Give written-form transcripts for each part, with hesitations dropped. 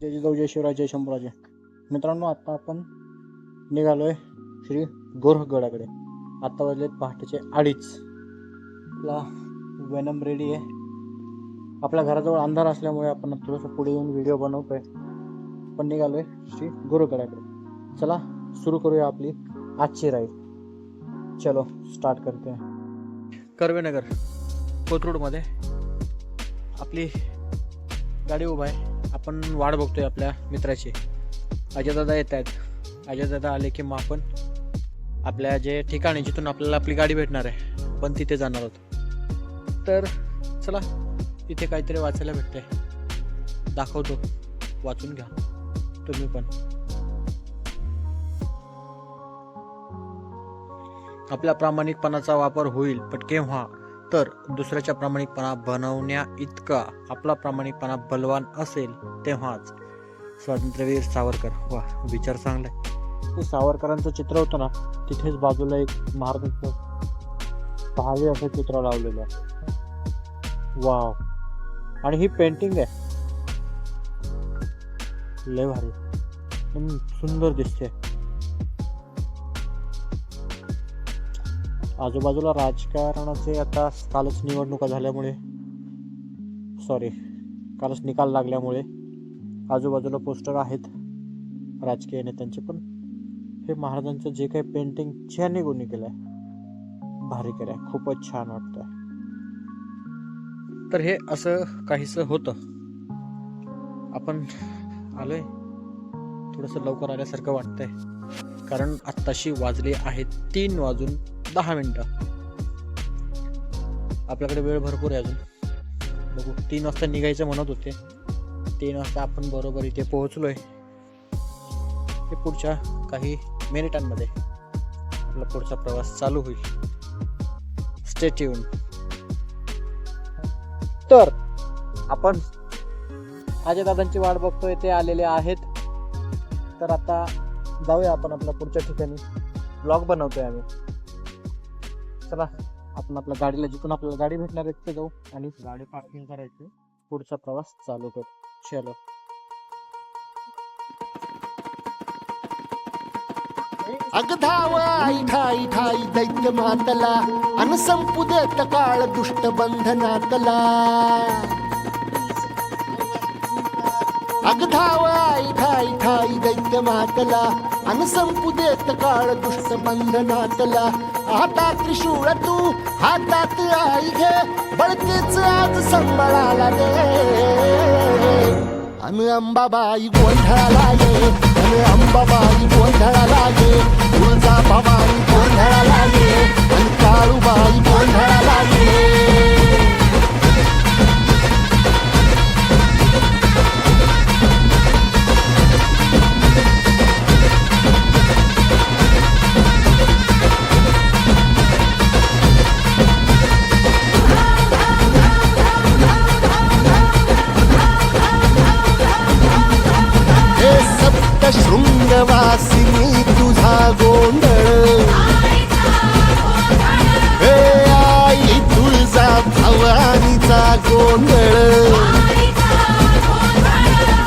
जय जिजाऊ, जय शिवराज, जय शंभूराजे. मित्रांनो, आता आपण निघालोय श्री गोरखगडाकडे. आता वाजलेत पहाटेचे 2:30. आपला वेनम रेडी आहे. आपल्या घराजवळ अंधार असल्यामुळे आपण थोडंसं पुढे येऊन व्हिडिओ बनवतोय. पण निघालोय श्री गोरखगडाकडे. चला सुरू करूया आपली आजची राईड. चलो स्टार्ट करते. कर्वेनगर कोथरूडमध्ये आपली गाडी उभा आहे. आपण वाट बघतोय आपल्या मित्राची. अजयदादा येत आहेत. अजयदादा आले की मग आपण आपल्या जे ठिकाणी जिथून आपल्याला आपली गाडी भेटणार आहे पण तिथे जाणार आहोत. तर चला, तिथे काहीतरी वाचायला भेटतंय, दाखवतो, वाचून घ्या तुम्ही पण. आपल्या प्रामाणिकपणाचा वापर होईल, पण केव्हा? तर दुसऱ्याचा प्रामाणिकपणा बनवण्या इतका आपला प्रामाणिकपणा बलवान असेल तेव्हाच. स्वातंत्र्यवीर सावरकर. वा, विचार चांगला आहे. ते सावरकरांचं चित्र होतं ना, तिथेच बाजूला एक महाराजांचं भावी असं चित्र लावलेलं आहे. वाव. आणि ही पेंटिंग आहे, लय भारी, एकदम सुंदर दिसते. आजूबाजूला राजकारणाचे आता कालच निवडणुका झाल्यामुळे, कालच निकाल लागल्यामुळे आजूबाजूला पोस्टर आहेत राजकीय नेत्यांचे. पण हे महाराजांचं जे काही पेंटिंग ज्यांनी कोणी केलंय, भारी केलंय, खूपच छान वाटतंय. तर हे असं काहीसं होतं. आपण आलोय, थोडंसं लवकर आल्यासारखं वाटतंय, कारण आत्ताशी वाजले आहेत 3:10. आपल्याकडे वेळ भरपूर आहे अजून. बघू, 3 वाजता निघायचं म्हणत होते. 3 वाजता आपण बरोबर इथे पोहोचलोय. हे पुढच्या काही मिनिटांमध्ये आपला पुढचा प्रवास चालू होईल. Stay tune. तर आपण अजयदादांची वाट बघतोय, ते आलेले आहेत. तर आता जाऊया आपण आपल्या पुढच्या ठिकाणी. ब्लॉग बनवतोय आम्ही. चला, आपण आपल्या गाडीला, जिथून आपल्याला गाडी भेटणार आहे तिथे जाऊ आणि गाडी पार्किंग करायची. पुढचा प्रवास चालू करू. चलो. अगधाव आई ठाई ठाई दैत्य मातला अन संपू देत काळ दुष्ट बंधनातला. अगधाव आई ठाई ठाई दैत्य मातला अन संपू देत काळ दुष्ट बंधनातला. हातात त्रिशूळ तू हातात आई घे, बळकेच आज संबळाला दे. अन अंबाबाई गोंधळाला ये, अन अंबाबाई गोंधळाला ये. तुळजा भवानी गोंधळाला ये, अन काळूबाई गोंधळाला ये. शृंगवासिनी तुझा गोंधळ, हे आई तुळजा भवानीचा गोंधळ.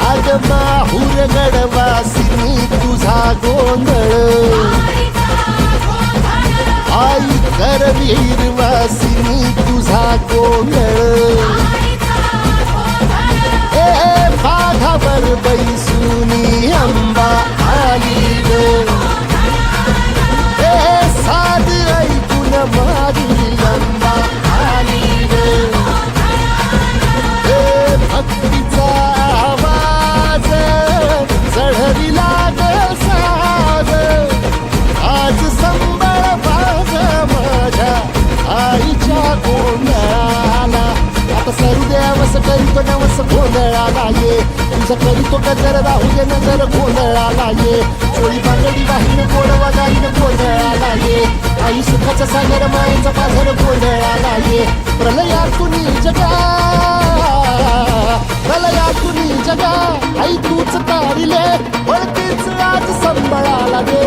अग माहूर गडवासिनी तुझा गोंधळ, आई करवीर वासिनी तुझा गोंधळ. बाघावर बैसुनी अंबा आली ग, साध ऐकून माझी अंबा आली ग. भक्तीचा आवाज चढविला ग साज, आज संबळ बाज माझ्या आईच्या गोंधळाला. आता सरू द्यावस करीतो नवस गोंधळाला ये, तुझं करीतो गजर राहू दे नजर गोंधळाला ये. चोळी बांगडी वाहीन गोडवा गाईन गोंधळाला ये, आई सुखाचा सागर मायेचा पाझर गोंधळाला ये. प्रलयातून जगा, प्रलयातून जगा, आई तूच तारिले, वळतीच आज संबळाला दे.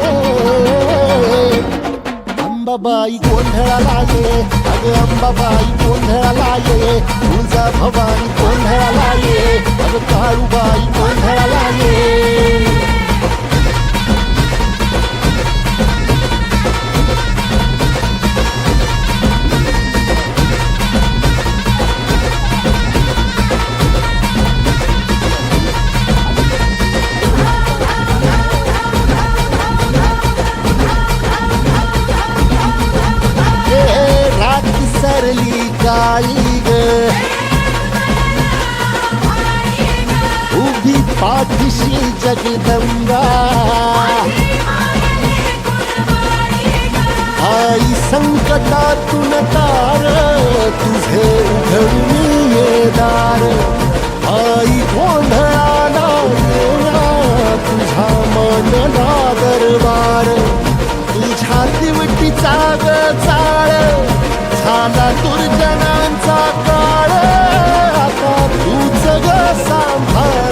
अंबाबाई गोंधळाला ये, अगं अंबाबाई गोंधळाला ये. तुळजा भवानी गोंधळाला ये, अगं काळूबाई गोंधळाला पाठीशी जगदंबा आई संकटातून तार तुझे उघडून ये दार आई गोंधळाला येणार तुझा मनला दरबार तुझ्या दिवटीचा ग चाळ झाला दुर्जनांचा काळ आता तूच ग सांभाळ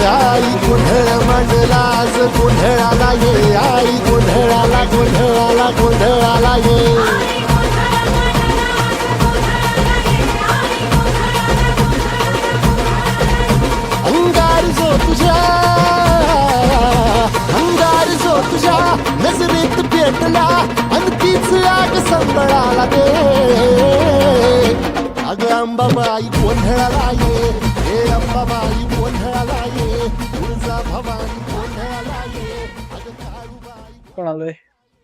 आई गोंधळ मांडला आज गोंधळाला ये आई गोंधळाला गोंधळाला गोंधळाला ये अंगार जो तुझ्या नजरेत पेटला आणि तीच आग संबळाला दे अग अंबाबाई गोंधळाला ये हे अंबाबाई गोंधळाला ये तुळजा भवानी गोंधळाला ये अग काळूबाई पण आलोय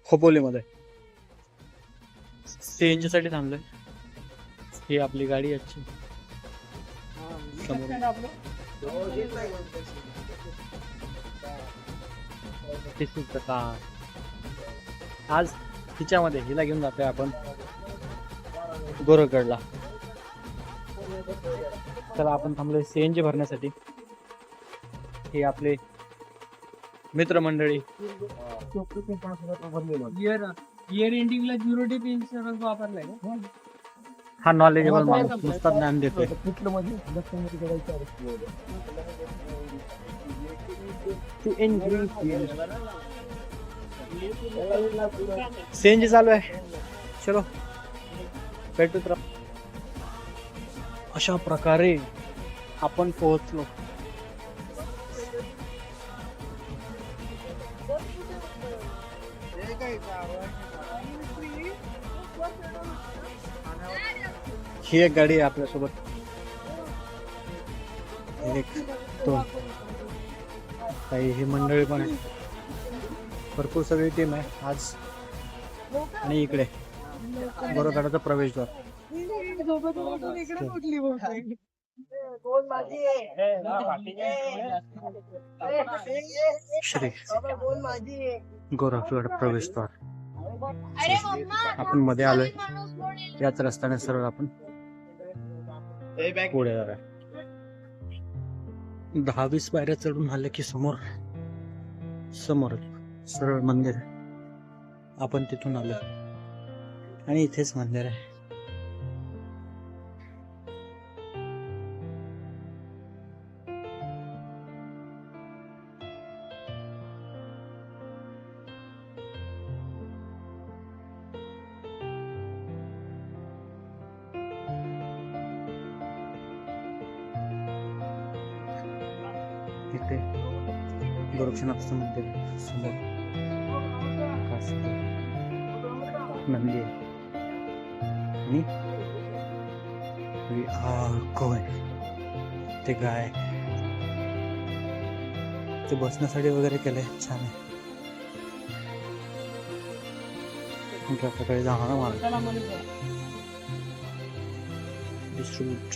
खोपोलीमध्ये सीएनजी साठी थांबलोय. ही आपली गाडी आजची समोर. This is the car. आज तिच्यामध्ये हिला घेऊन जातोय आपण गोरखगडला. चला आपण थांबलोय सीएनजी भरण्यासाठी. हे आपले मित्रमंडळी. इयर एंडिंगला 0 डे इन्शुरन्स वापरलाय का? हा नॉलेजेबल माणूस नुसता ज्ञान देतोय. सीएनजी चालू आहे. चलो भेटूत. अशा प्रकारे आपण पोहोचलो. ही एक गाडी आहे आपल्यासोबत. एक दोन काही ही मंडळी पण आहे. भरपूर सगळी टीम आहे आज. आणि इकडे गोरखगडाचा प्रवेशद्वार. श्री गोरखगड प्रवेशद्वार. आपण मध्ये आलोय. याच रस्त्याने सरळ आपण पुढे जाऊया. 10-20 पायऱ्या चढून आले की समोर सरळ मंदिर. आपण तिथून आलो आणि इथेच मंदिर आहे. इथे गोरक्षनाथचं मंदिर समोर नंदी आहे. आणि ते गाय ते बसण्यासाठी वगैरे केलंय. छान आहे. प्रकारे जाणार मला डिस्ट्रीब्यूट